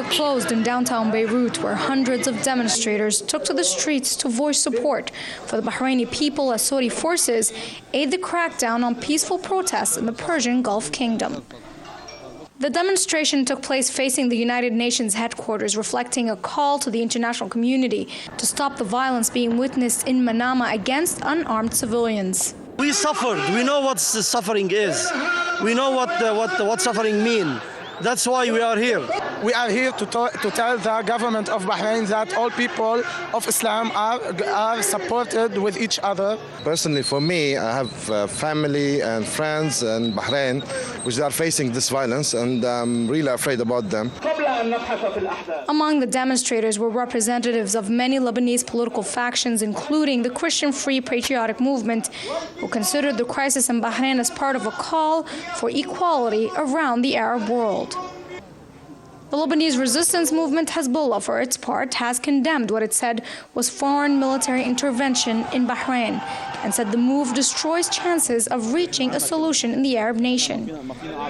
closed in downtown Beirut, where hundreds of demonstrators took to the streets to voice support for the Bahraini people as Saudi forces aid the crackdown on peaceful protests in the Persian Gulf Kingdom. The demonstration took place facing the United Nations headquarters, reflecting a call to the international community to stop the violence being witnessed in Manama against unarmed civilians. We suffered. We know what suffering is. We know what suffering means. That's why we are here. We are here to tell the government of Bahrain that all people of Islam are supported with each other. Personally, for me, I have family and friends in Bahrain which are facing this violence, and I'm really afraid about them. Among the demonstrators were representatives of many Lebanese political factions, including the Christian Free Patriotic Movement, who considered the crisis in Bahrain as part of a call for equality around the Arab world. The Lebanese resistance movement Hezbollah, for its part, has condemned what it said was foreign military intervention in Bahrain and said the move destroys chances of reaching a solution in the Arab nation.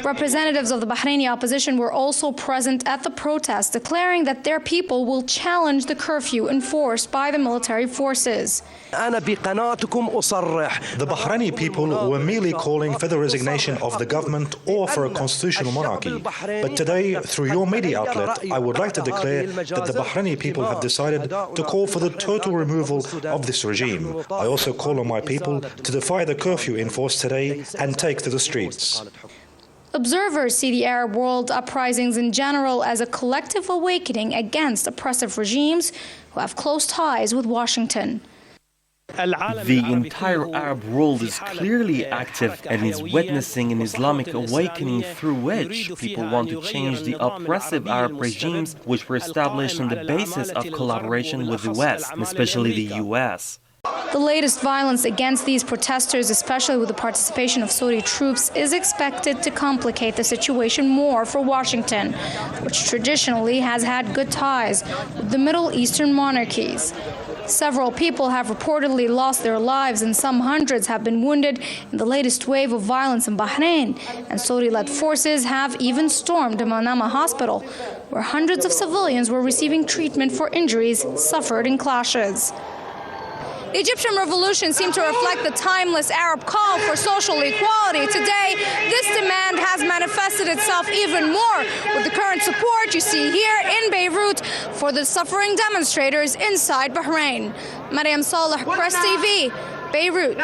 Representatives of the Bahraini opposition were also present at the protest, declaring that their people will challenge the curfew enforced by the military forces. The Bahraini people were merely calling for the resignation of the government or for a constitutional monarchy. But today, through your media outlet, I would like to declare that the Bahraini people have decided to call for the total removal of this regime. I also call on my people to defy the curfew enforced today and take to the streets. Observers see the Arab world uprisings in general as a collective awakening against oppressive regimes who have close ties with Washington. The entire Arab world is clearly active and is witnessing an Islamic awakening through which people want to change the oppressive Arab regimes which were established on the basis of collaboration with the West, and especially the US. The latest violence against these protesters, especially with the participation of Saudi troops, is expected to complicate the situation more for Washington, which traditionally has had good ties with the Middle Eastern monarchies. Several people have reportedly lost their lives and some hundreds have been wounded in the latest wave of violence in Bahrain, and Saudi-led forces have even stormed the Manama hospital, where hundreds of civilians were receiving treatment for injuries suffered in clashes. The Egyptian revolution seemed to reflect the timeless Arab call for social equality. Today, this demand has manifested itself even more with the current support you see here in Beirut for the suffering demonstrators inside Bahrain. Mariam Saleh, Press TV, Beirut.